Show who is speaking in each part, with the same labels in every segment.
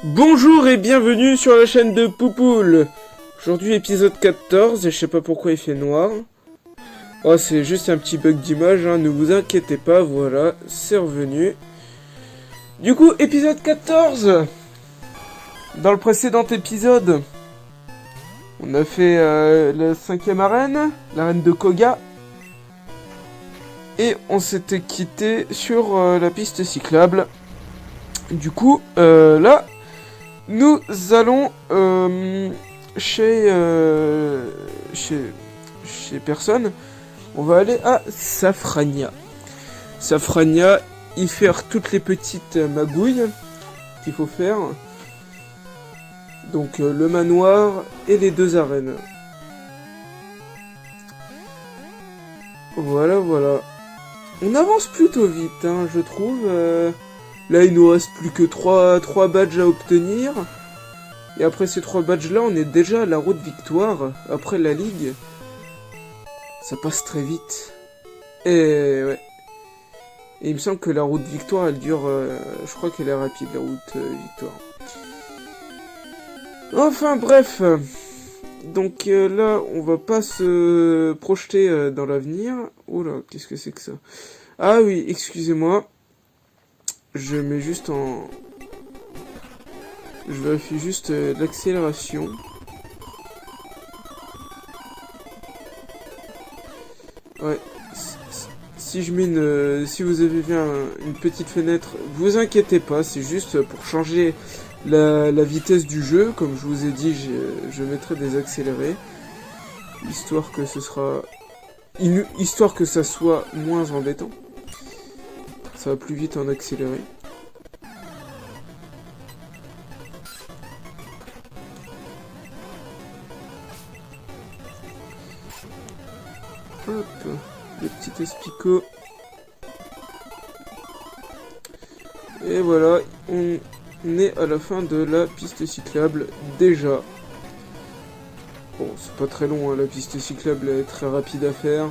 Speaker 1: Bonjour et bienvenue sur la chaîne de Poupoule. Aujourd'hui épisode 14 et je sais pas pourquoi il fait noir. Oh, c'est juste un petit bug d'image, hein, ne vous inquiétez pas, voilà, c'est revenu. Du coup, épisode 14. Dans le précédent épisode, on a fait la 5e arène, l'arène de Koga. Et on s'était quitté sur la piste cyclable. Du coup, là, nous allons chez personne. On va aller à Safrania. Safrania, y faire toutes les petites magouilles qu'il faut faire. Donc le manoir et les 2 arènes. Voilà, voilà. On avance plutôt vite, hein, je trouve. Là, il nous reste plus que 3 badges à obtenir. Et après ces 3 badges-là, on est déjà à la route victoire. Après la ligue. Ça passe très vite. Et ouais. Et il me semble que la route victoire, elle dure... je crois qu'elle est rapide, la route victoire. Enfin, bref. Donc là, on va pas se projeter dans l'avenir. Oh là, qu'est-ce que c'est que ça? Ah oui, excusez-moi. Je mets juste en... Je vérifie juste l'accélération. Ouais. Si je mets une... si vous avez vu une petite fenêtre, vous inquiétez pas, c'est juste pour changer la vitesse du jeu. Comme je vous ai dit, je mettrai des accélérés. Histoire que ce sera... Histoire que ça soit moins embêtant. Ça va plus vite en accéléré. Hop, le petit espicot. Et voilà, on est à la fin de la piste cyclable déjà. Bon, c'est pas très long, hein, la piste cyclable est très rapide à faire.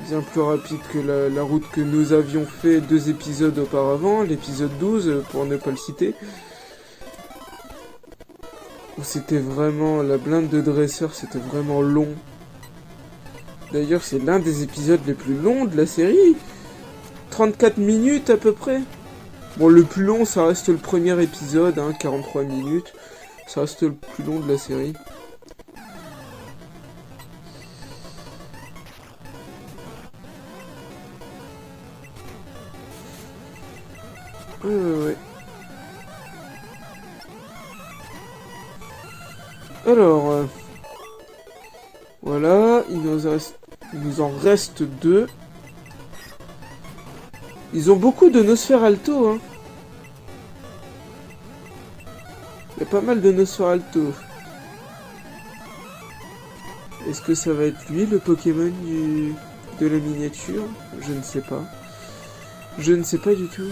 Speaker 1: Bien plus rapide que la route que nous avions fait 2 épisodes auparavant, l'épisode 12 pour ne pas le citer. Où c'était vraiment, la blinde de dresseur, c'était vraiment long. D'ailleurs, c'est l'un des épisodes les plus longs de la série. 34 minutes à peu près. Bon, le plus long, ça reste le premier épisode, hein, 43 minutes. Ça reste le plus long de la série. Ouais. Alors, voilà, il nous en reste 2. Ils ont beaucoup de Nosferalto, hein. Il y a pas mal de Nosferalto. Est-ce que ça va être lui, le Pokémon de la miniature? Je ne sais pas. Je ne sais pas du tout.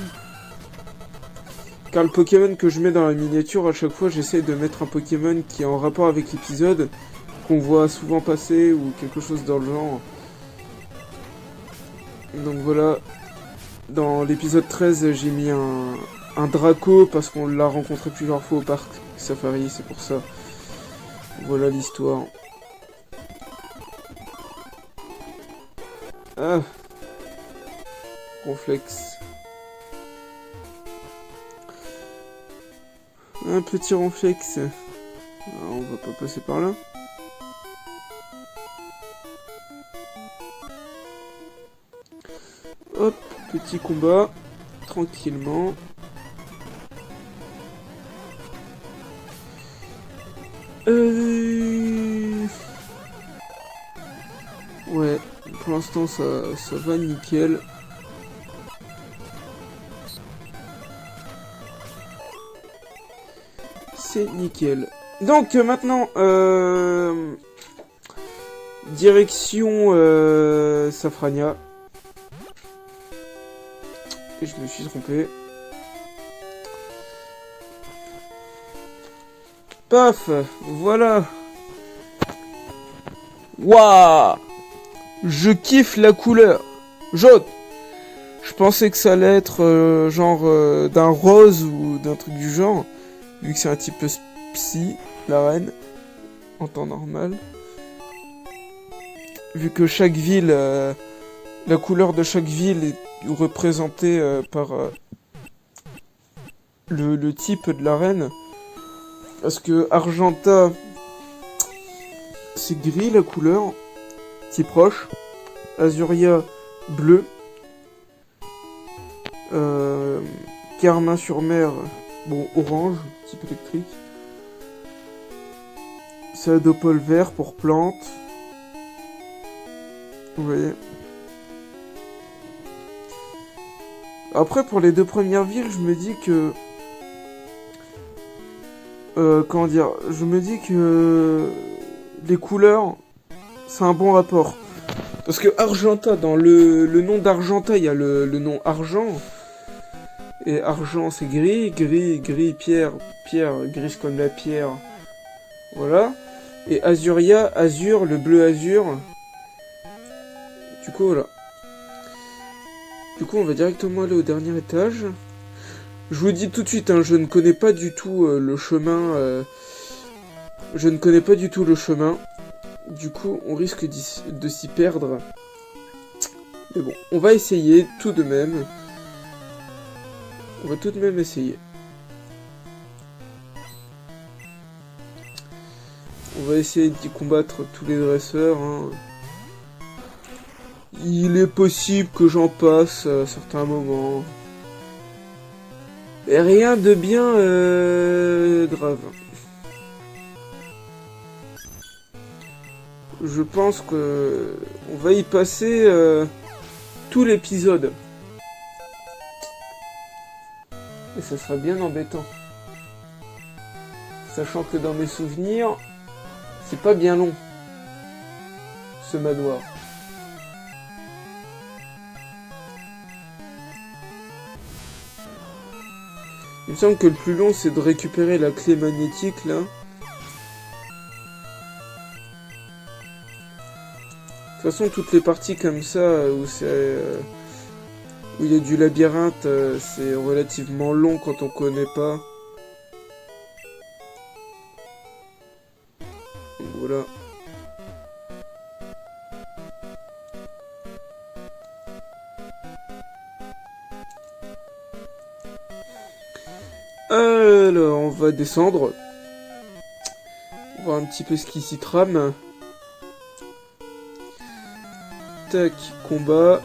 Speaker 1: Car le Pokémon que je mets dans la miniature, à chaque fois, j'essaye de mettre un Pokémon qui est en rapport avec l'épisode, qu'on voit souvent passer, ou quelque chose dans le genre. Donc voilà. Dans l'épisode 13, j'ai mis un Draco, parce qu'on l'a rencontré plusieurs fois au parc Safari, c'est pour ça. Voilà l'histoire. Ah. Ronflex. Un petit Ronflex. Alors, on va pas passer par là. Hop, petit combat. Tranquillement. Ouais, pour l'instant ça va nickel. C'est nickel. Donc maintenant, direction Safrania. Et je me suis trompé. Paf, voilà. Waouh, je kiffe la couleur jaune. Je pensais que ça allait être d'un rose ou d'un truc du genre, vu que c'est un type psy, la reine, en temps normal. Vu que chaque ville, la couleur de chaque ville est représentée par le type de la reine. Parce que Argenta, c'est gris la couleur, si proche. Azuria, bleu. Carmin-sur-Mer, bon, orange, type électrique. Sadopol vert pour plantes. Vous voyez. Après, pour les deux premières villes, je me dis que... comment dire? Je me dis que... les couleurs, c'est un bon rapport. Parce que Argenta, dans le nom d'Argenta, il y a le nom argent. Et argent, c'est gris, pierre, grise comme la pierre. Voilà. Et Azuria, azur, le bleu azur. Du coup, voilà. Du coup, on va directement aller au dernier étage. Je vous dis tout de suite, hein, je ne connais pas du tout le chemin. Je ne connais pas du tout le chemin. Du coup, on risque de s'y perdre. Mais bon, on va essayer tout de même. On va tout de même essayer. On va essayer d'y combattre tous les dresseurs. Hein. Il est possible que j'en passe à certains moments. Et rien de bien grave. Je pense que on va y passer tout l'épisode. Et ça sera bien embêtant. Sachant que dans mes souvenirs, c'est pas bien long, ce manoir. Il me semble que le plus long, c'est de récupérer la clé magnétique, là. De toute façon, toutes les parties comme ça, où c'est... où il y a du labyrinthe, c'est relativement long quand on connaît pas. Voilà. Alors, on va descendre. On va voir un petit peu ce qui s'y trame. Tac, combat.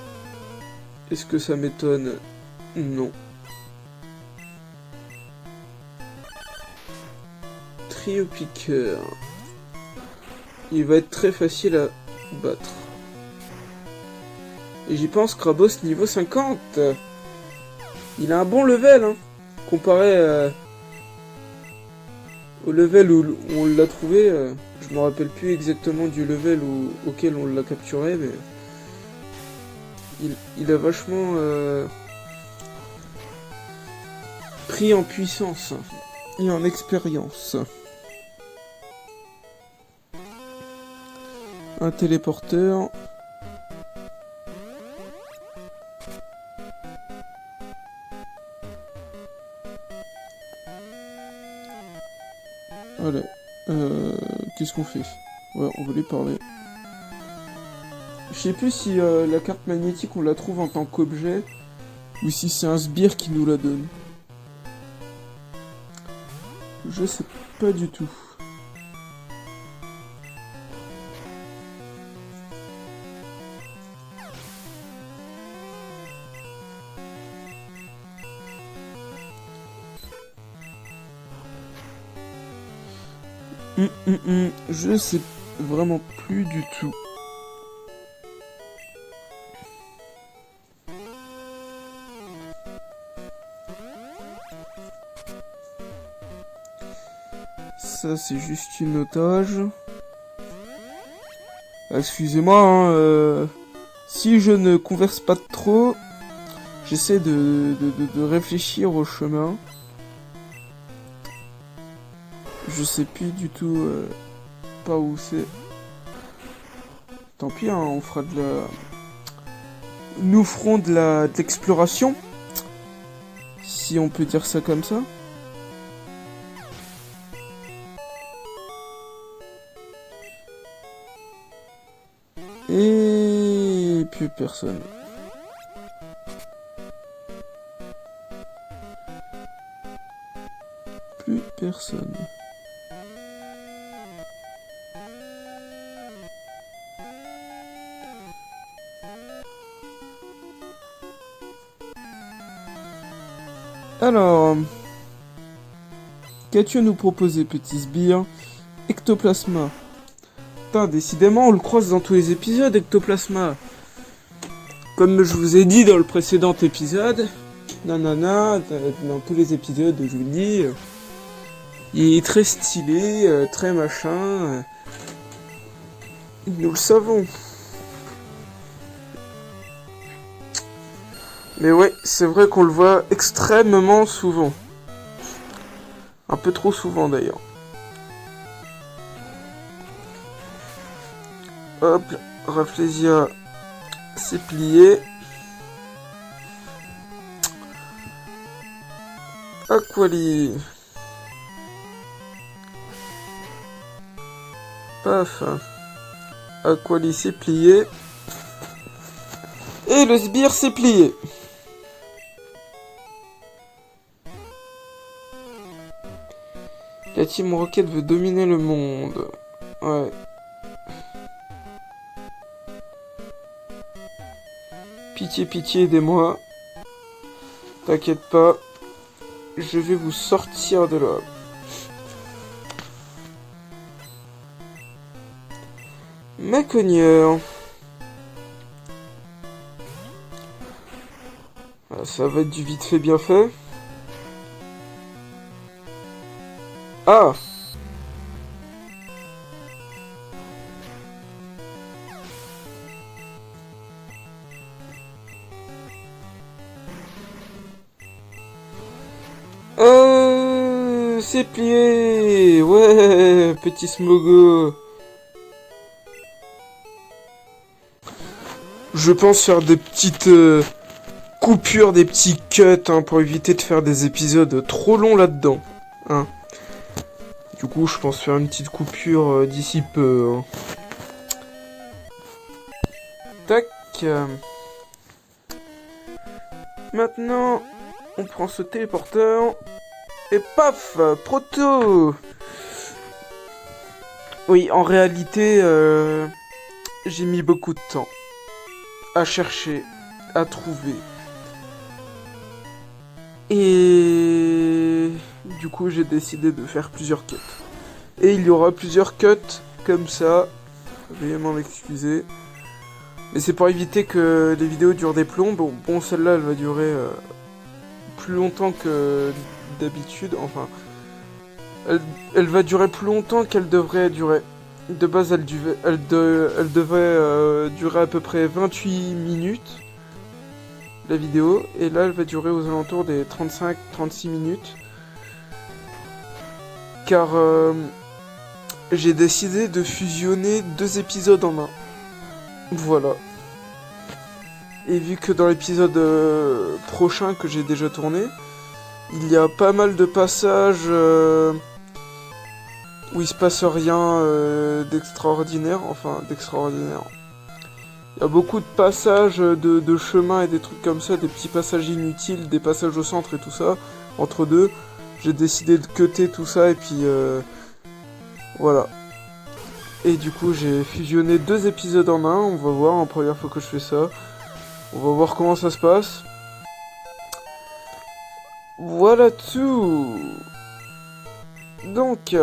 Speaker 1: Est-ce que ça m'étonne? Non. Trio piqueur. Il va être très facile à battre. Et j'y pense, Krabos niveau 50. Il a un bon level, hein. Comparé au level où on l'a trouvé. Je me rappelle plus exactement du level auquel on l'a capturé, mais... Il a vachement pris en puissance et en expérience. Un téléporteur. Allez. Qu'est-ce qu'on fait? Ouais, on va lui parler. Je sais plus si la carte magnétique on la trouve en tant qu'objet ou si c'est un sbire qui nous la donne. Je sais pas du tout. Je sais vraiment plus du tout. Ça, c'est juste une otage. Excusez-moi, hein, si je ne converse pas trop, j'essaie de réfléchir au chemin. Je sais plus du tout pas où c'est. Tant pis, hein, on fera de la... nous ferons de l'exploration. Si on peut dire ça comme ça. Et plus personne. Plus personne. Alors, qu'as-tu à nous proposer, petit sbire? Ectoplasma. Putain, décidément, on le croise dans tous les épisodes, Ectoplasma. Comme je vous ai dit dans le précédent épisode, nanana, dans tous les épisodes, je vous le dis, il est très stylé, très machin. Nous le savons. Mais ouais, c'est vrai qu'on le voit extrêmement souvent. Un peu trop souvent d'ailleurs. Hop, Rafflesia, c'est plié. Aquali. Paf. Aquali, c'est plié. Et le sbire, c'est plié. La Team Rocket veut dominer le monde. Ouais. Pitié, pitié, aidez-moi. T'inquiète pas. Je vais vous sortir de là. Ma cogneur. Ça va être du vite fait bien fait. Ah! C'est plié! Ouais, petit smogo. Je pense faire des petites coupures, des petits cuts, hein, pour éviter de faire des épisodes trop longs là-dedans. Hein. Du coup, je pense faire une petite coupure d'ici peu. Hein. Tac. Maintenant, on prend ce téléporteur. Et paf, proto. Oui, en réalité, j'ai mis beaucoup de temps à chercher, à trouver. Et du coup, j'ai décidé de faire plusieurs cuts. Et il y aura plusieurs cuts comme ça. Veuillez m'en excuser. Mais c'est pour éviter que les vidéos durent des plombs. Bon, celle-là, elle va durer plus longtemps que d'habitude. Enfin, elle va durer plus longtemps qu'elle devrait durer. De base, elle devait durer à peu près 28 minutes, la vidéo. Et là, elle va durer aux alentours des 35-36 minutes. Car j'ai décidé de fusionner 2 épisodes en un. Voilà. Et vu que dans l'épisode prochain que j'ai déjà tourné, il y a pas mal de passages où il se passe rien d'extraordinaire. Enfin, d'extraordinaire. Il y a beaucoup de passages de chemin et des trucs comme ça, des petits passages inutiles, des passages au centre et tout ça, entre deux. J'ai décidé de cutter tout ça et puis voilà. Et du coup j'ai fusionné 2 épisodes en un, on va voir, en première fois que je fais ça. On va voir comment ça se passe. Voilà tout. Donc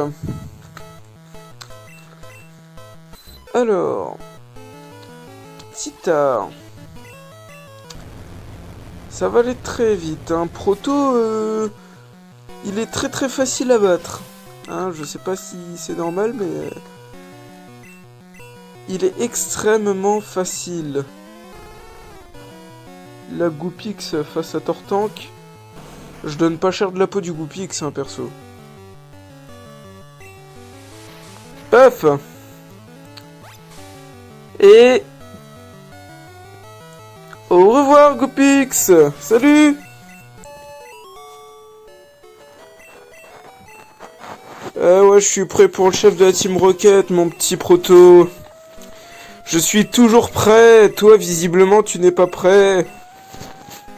Speaker 1: alors Titar. Ça va aller très vite, hein. Proto il est très très facile à battre. Hein, je sais pas si c'est normal, mais il est extrêmement facile. La Goopix face à Tortank. Je donne pas cher de la peau du Goopix, hein, perso. Paf. Et Au revoir, Gopix. Salut. Ouais, je suis prêt pour le chef de la Team Rocket, mon petit proto. Je suis toujours prêt. Toi, visiblement, tu n'es pas prêt.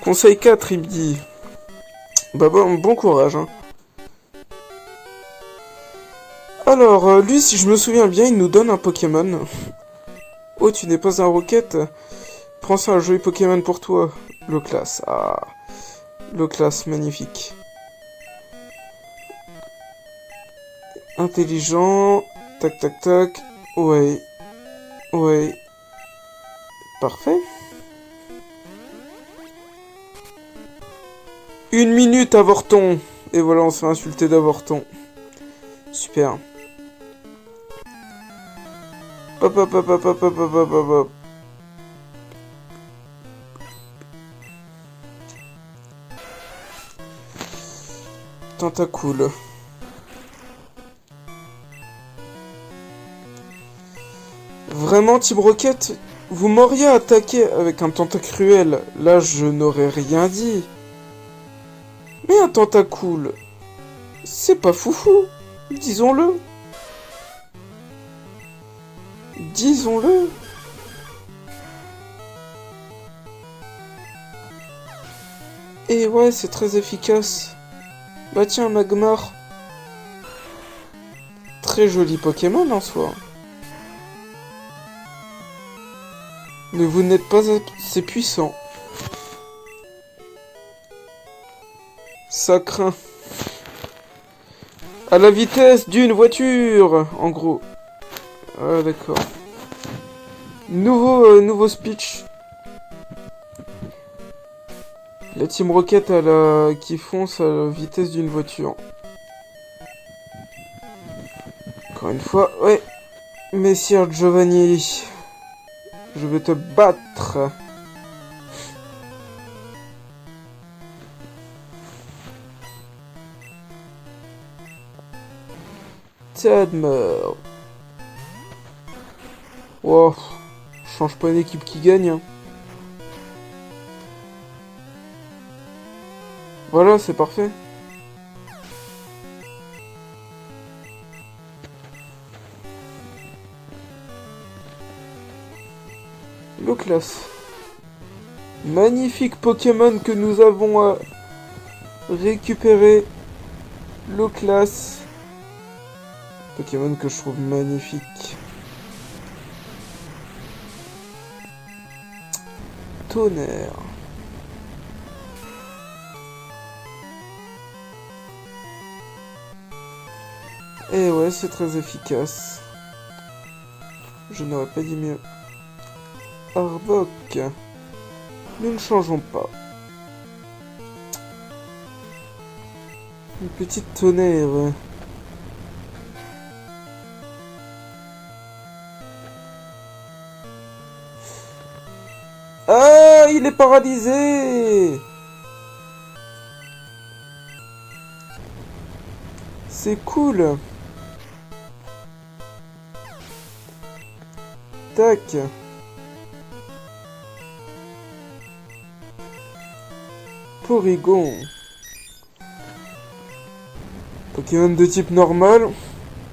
Speaker 1: Conseil 4, il me dit. Bah bon courage, hein. Alors, lui, si je me souviens bien, il nous donne un Pokémon. Oh, tu n'es pas un Rocket? Prends ça, un joli Pokémon pour toi. Le classe. Ah. Le classe, magnifique. Intelligent. Tac, tac, tac. Ouais. Ouais. Parfait. 1 minute, avorton. Et voilà, on se fait insulter d'avorton. Super. Hop, hop, hop, hop, hop, hop, hop, hop, hop, hop. Tentacool. Vraiment, Team Rocket, vous m'auriez attaqué avec un tentacruel. Là, je n'aurais rien dit. Mais un Tentacool, c'est pas foufou. Disons-le. Disons-le. Et ouais, c'est très efficace. Bah tiens, Magmar. Très joli Pokémon en soi. Mais vous n'êtes pas assez puissant. Ça craint. À la vitesse d'une voiture, en gros. Ah d'accord. Nouveau speech. La Team Rocket qui fonce à la vitesse d'une voiture. Encore une fois, ouais. Messire Giovanni. Je vais te battre. Tadmor. Wow. Je change pas une équipe qui gagne. Hein. Voilà, c'est parfait. Le classe. Magnifique Pokémon que nous avons à récupérer. Le classe. Pokémon que je trouve magnifique. Tonnerre. Et ouais, c'est très efficace. Je n'aurais pas dit mieux. Arbok. Nous ne changeons pas. Une petite tonnerre. Ah, il est paralysé. C'est cool. Tac. Porygon. Pokémon de type normal.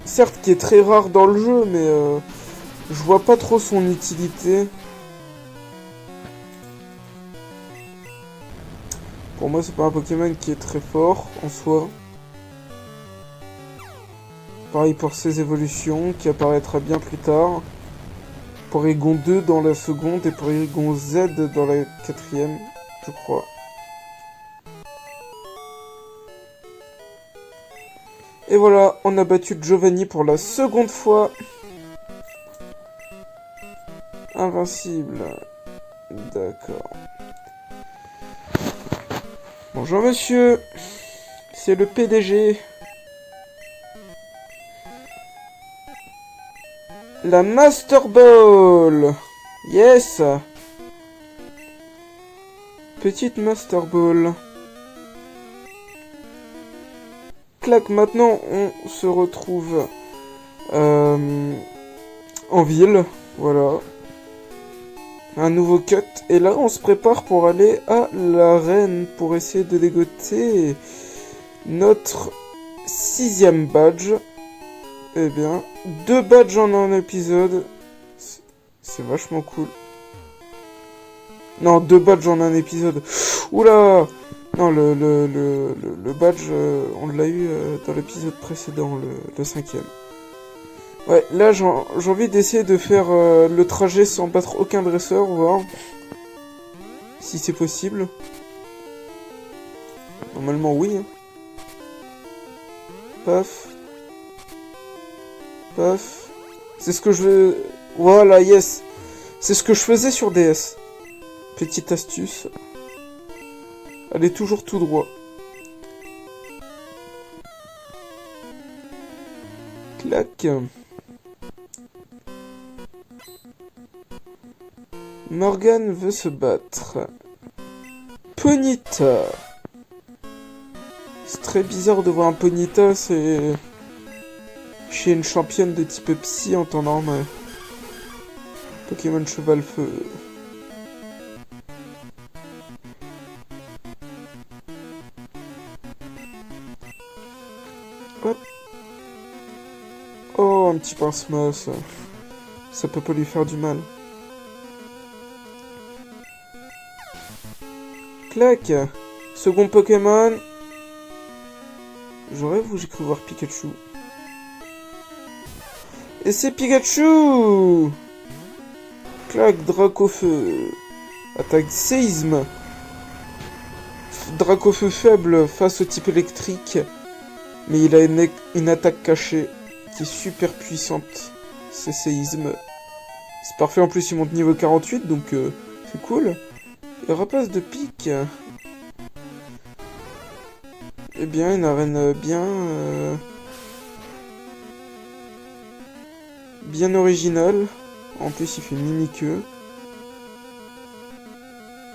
Speaker 1: Certes, qui est très rare dans le jeu, mais je vois pas trop son utilité. Pour moi, c'est pas un Pokémon qui est très fort en soi. Pareil pour ses évolutions, qui apparaîtra bien plus tard. Porygon 2 dans la seconde et Porygon Z dans la quatrième, je crois. Et voilà, on a battu Giovanni pour la seconde fois. Invincible. D'accord. Bonjour monsieur. C'est le PDG. La Master Ball. Yes. Petite Master Ball. Clac, maintenant on se retrouve en ville. Voilà. un nouveau cut. Et là, on se prépare pour aller à l'arène pour essayer de dégoter notre 6e badge. Eh bien, 2 badges en un épisode. C'est vachement cool. Non, 2 badges en un épisode. Oula! Non, le badge, on l'a eu dans l'épisode précédent, le 5e. Ouais, là, j'ai envie d'essayer de faire le trajet sans battre aucun dresseur, voir si c'est possible. Normalement, oui. Hein. Paf. Paf. C'est ce que je veux... Voilà, yes. C'est ce que je faisais sur DS. Petite astuce. Allez toujours tout droit. Clac. Morgan veut se battre. Ponyta. C'est très bizarre de voir un Ponyta, c'est... chez une championne de type psy en temps normal. Pokémon Cheval Feu. Hop. Oh, un petit pince-mosse. Ça peut pas lui faire du mal. Clac. Second Pokémon. J'aurais voulu j'ai cru voir Pikachu. Et c'est Pikachu. Clac, Dracofeu. Attaque séisme. Dracofeu faible face au type électrique. Mais il a une attaque cachée qui est super puissante. C'est séisme. C'est parfait, en plus il monte niveau 48, donc c'est cool. Et rapace de pique. Eh bien, une arène bien originale. En plus, il fait mini-queue.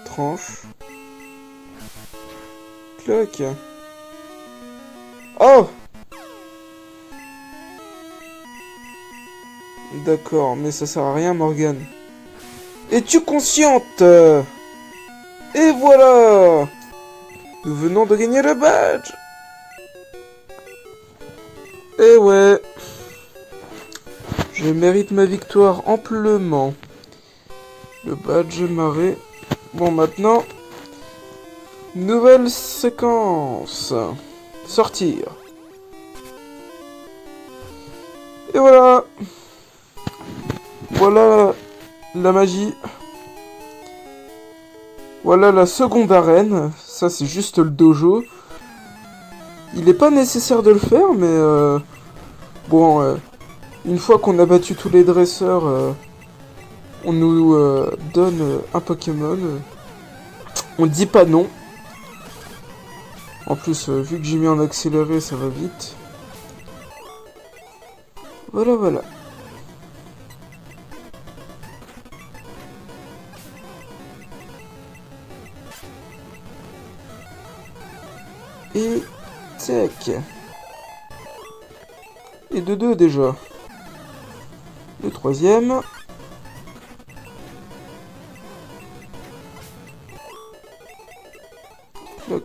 Speaker 1: Tranche. Clac. Oh! D'accord, mais ça sert à rien, Morgan. Es-tu consciente? Et voilà! Nous venons de gagner le badge! Eh ouais! Je mérite ma victoire amplement. Le badge marée. Bon, maintenant... Nouvelle séquence. Sortir. Et voilà! Voilà la magie. Voilà la seconde arène. Ça, c'est juste le dojo. Il n'est pas nécessaire de le faire, mais... bon, une fois qu'on a battu tous les dresseurs, on nous donne un Pokémon. On dit pas non. En plus, vu que j'ai mis en accéléré, ça va vite. Voilà, voilà. Et... tac. Et de 2 déjà. Le 3e.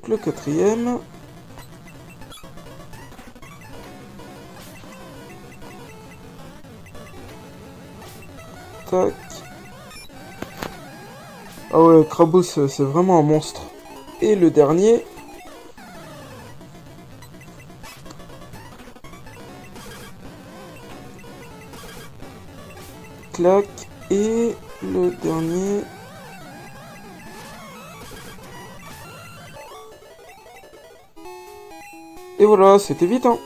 Speaker 1: Le 4e. Tac. Ah ouais, Krabos, c'est vraiment un monstre. Et le dernier. Clac. Et le dernier. Et voilà, c'était vite, hein.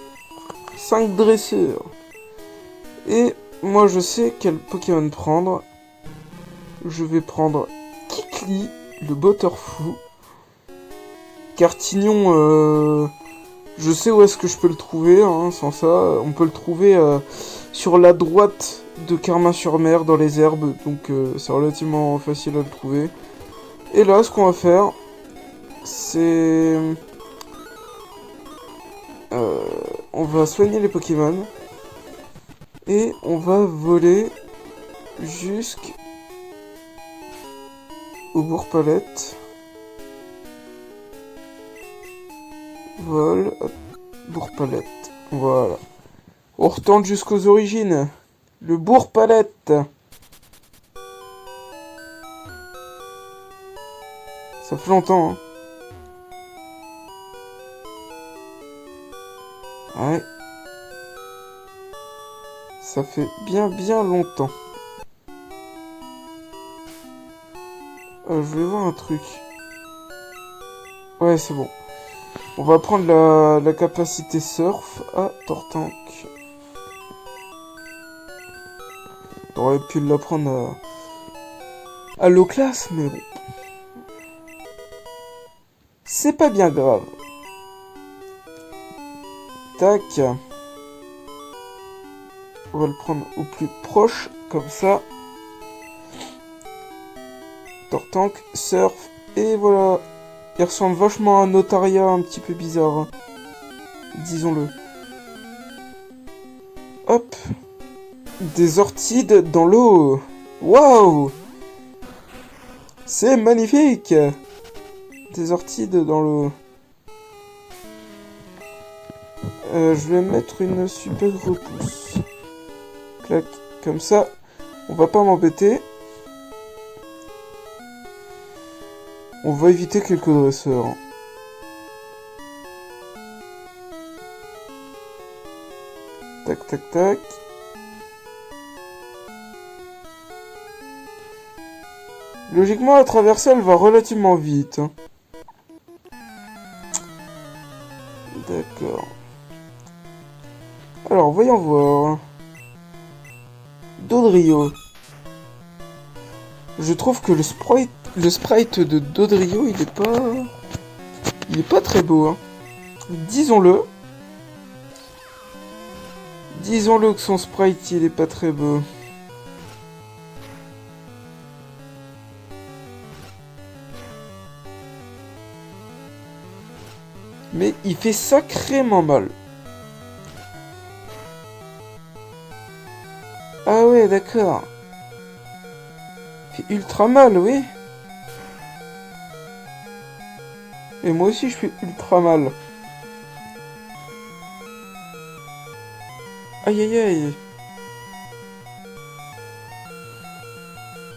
Speaker 1: 5 dresseurs. Et moi, je sais quel Pokémon prendre. Je vais prendre Kikli, le Butterfree. Cartignon, je sais où est-ce que je peux le trouver, hein, sans ça. On peut le trouver sur la droite de Carmin-sur-Mer, dans les herbes. Donc, c'est relativement facile à le trouver. Et là, ce qu'on va faire, c'est... on va soigner les Pokémon. Et on va voler au bourre-palette. Vol, hop, bourre-palette. Voilà. On retourne jusqu'aux origines. Le bourre-palette. Ça fait longtemps, hein. Ouais. Ça fait bien longtemps. Je voulais voir un truc. Ouais, c'est bon. On va prendre la capacité surf à Tortank. On aurait pu la prendre à low class, mais bon. C'est pas bien grave. Tac. On va le prendre au plus proche, comme ça. Tortank, surf, et voilà. Il ressemble vachement à un notariat un petit peu bizarre. Hein. Disons-le. Hop. Des ortides dans l'eau. Waouh. C'est magnifique. Des ortides dans l'eau. Je vais mettre une super repousse. Clac. Comme ça, on va pas m'embêter. On va éviter quelques dresseurs. Tac, tac, tac. Logiquement, la traversée, elle va relativement vite. Hein. D'accord. Alors, voyons voir. Dodrio. Je trouve que le sprite de Dodrio, il est pas très beau. Hein. Disons-le. Disons-le que son sprite, il est pas très beau. Mais il fait sacrément mal. Ah ouais, d'accord. Il fait ultra mal, oui. Et moi aussi, je fais ultra mal. Aïe aïe aïe.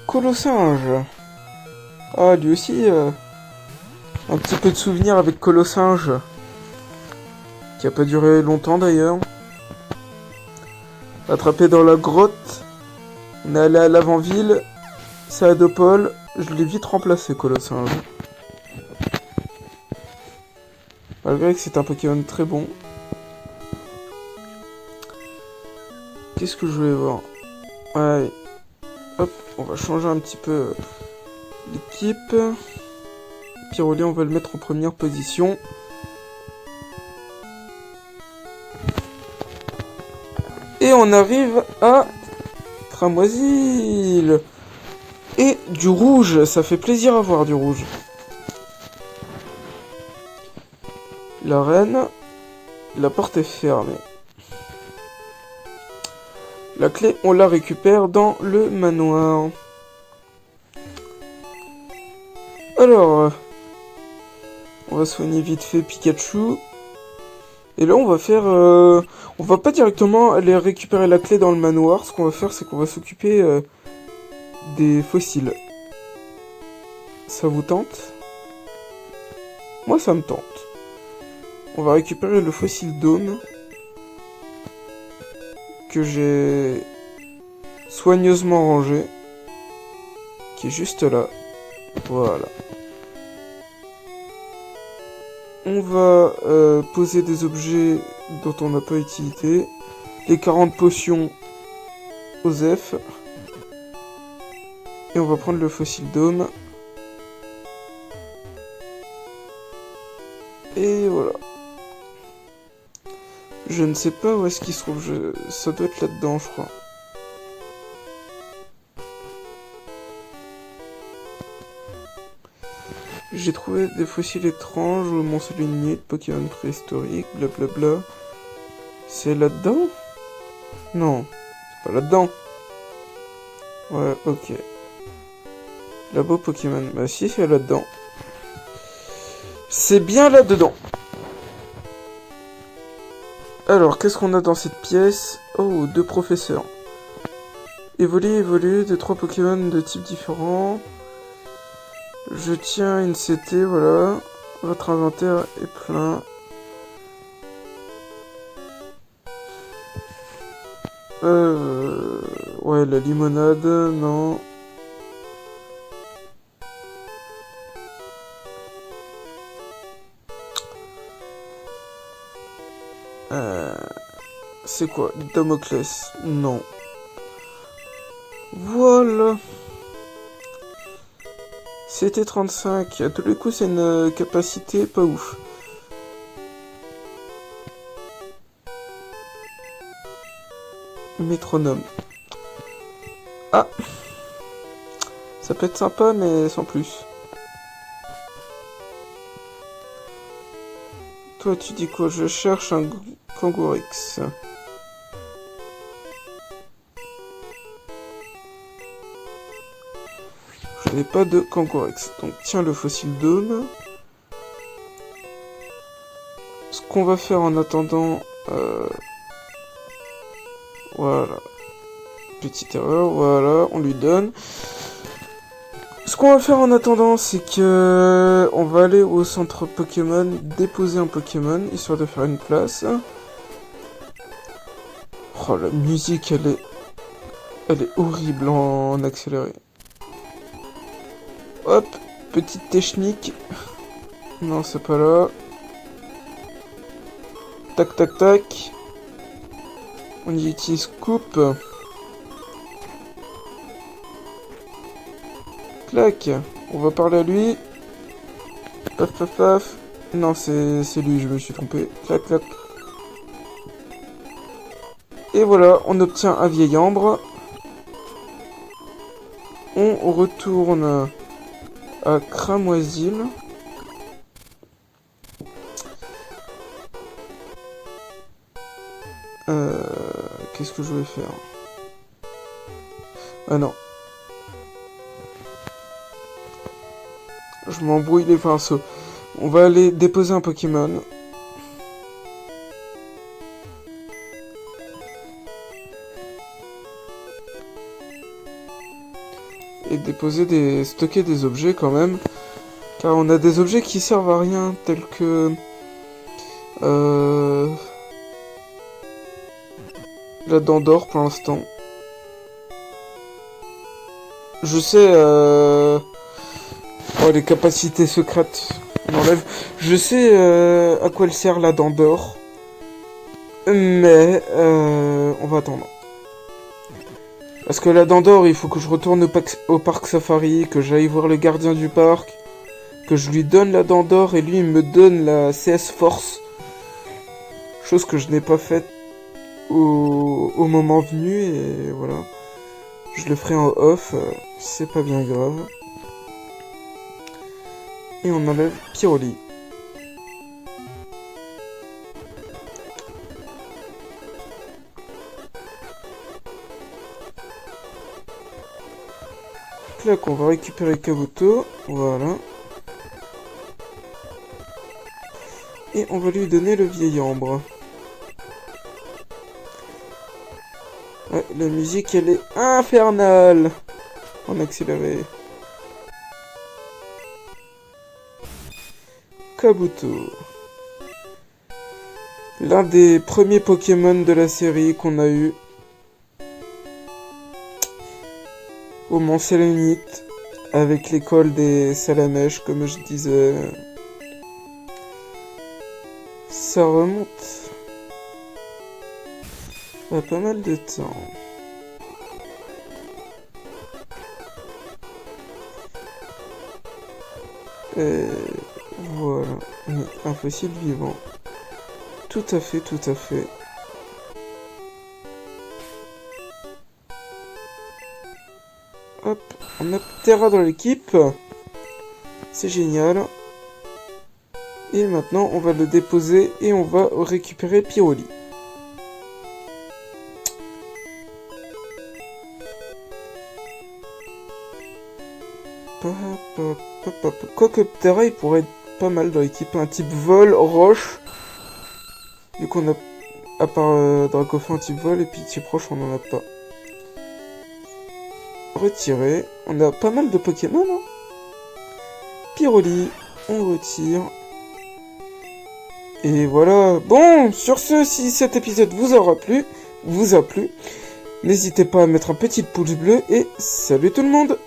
Speaker 1: Colossinge. Ah, lui aussi, un petit peu de souvenir avec Colossinge. Qui a pas duré longtemps d'ailleurs. Attrapé dans la grotte. On est allé à l'avant-ville. C'est Adopole. Je l'ai vite remplacé, Colossinge. Malgré que c'est un Pokémon très bon. Qu'est-ce que je vais voir? Ouais. Hop, on va changer un petit peu l'équipe. Pyroli, on va le mettre en première position. Et on arrive à Cramoisil. Et du rouge, ça fait plaisir à voir du rouge. La reine, la porte est fermée. La clé, on la récupère dans le manoir. Alors, on va soigner vite fait Pikachu. Et là, on va faire... on va pas directement aller récupérer la clé dans le manoir. Ce qu'on va faire, c'est qu'on va s'occuper des fossiles. Ça vous tente? Moi, ça me tente. On va récupérer le fossile Dôme. Que j'ai soigneusement rangé. Qui est juste là. Voilà. On va poser des objets dont on n'a pas utilité. Les 40 potions Osef. Et on va prendre le fossile Dôme. Et voilà. Je ne sais pas où est-ce qu'il se trouve. Ça doit être là-dedans, je crois. J'ai trouvé des fossiles étranges, monstres lignés, Pokémon préhistoriques, blablabla. C'est là-dedans? Non, c'est pas là-dedans. Ouais, ok. Labo Pokémon. Bah si, c'est là-dedans. C'est bien là-dedans. Alors, qu'est-ce qu'on a dans cette pièce? Oh, 2 professeurs. Évolue de 3 Pokémon de types différents. Je tiens une CT, voilà. Votre inventaire est plein. Ouais, la limonade, non. C'est quoi? Damoclès? Non. Voilà. C'était 35. À tous les coups, c'est une capacité pas ouf. Métronome. Ah. Ça peut être sympa, mais sans plus. Toi, tu dis quoi? Je cherche un Kangourix. Je n'ai pas de Kangourix. Donc, tiens le fossile dôme. Ce qu'on va faire en attendant... Voilà. Petite erreur, voilà, on lui donne. Ce qu'on va faire en attendant, c'est que... On va aller au centre Pokémon, déposer un Pokémon, histoire de faire une place. Oh, la musique, elle est horrible en accéléré. Hop, petite technique. Non, c'est pas là. Tac, tac, tac. On y utilise coupe. Clac. On va parler à lui. Paf, paf, paf. Non, c'est lui, je me suis trompé. Clac, clac. Et voilà, on obtient un vieil ambre. On retourne à Cramoisil. Qu'est-ce que je vais faire? Ah non. Je m'embrouille les pinceaux. On va aller déposer un Pokémon. Et stocker des objets quand même. Car on a des objets qui servent à rien, tels que... la dent d'or pour l'instant. Je sais, oh, les capacités secrètes, on enlève. Je sais à quoi elle sert la dent d'or. Mais, on va attendre. Parce que la dent d'or, il faut que je retourne au parc safari, que j'aille voir le gardien du parc, que je lui donne la dent d'or et lui il me donne la CS Force. Chose que je n'ai pas faite au moment venu et voilà. Je le ferai en off, c'est pas bien grave. Et on enlève Pyroli. Clac, on va récupérer Kabuto, voilà. Et on va lui donner le vieil ambre. Ouais, la musique elle est infernale en accéléré. Kabuto. L'un des premiers Pokémon de la série qu'on a eu. Au Mont Sélénite, avec l'école des Salamèches, comme je disais. Ça remonte à pas mal de temps. Et voilà, un fossile vivant. Tout à fait, tout à fait. Hop, on a Terra dans l'équipe. C'est génial. Et maintenant, on va le déposer et on va récupérer Pyroli. Quoique Ptera, il pourrait être pas mal dans l'équipe. Un type vol, roche. Vu qu'on a... À part Dracofeu, un type vol, et puis type roche, on en a pas. Retirer. On a pas mal de Pokémon, hein. Pyroli, on retire. Et voilà. Bon, sur ce, si cet épisode vous a plu, n'hésitez pas à mettre un petit pouce bleu et salut tout le monde!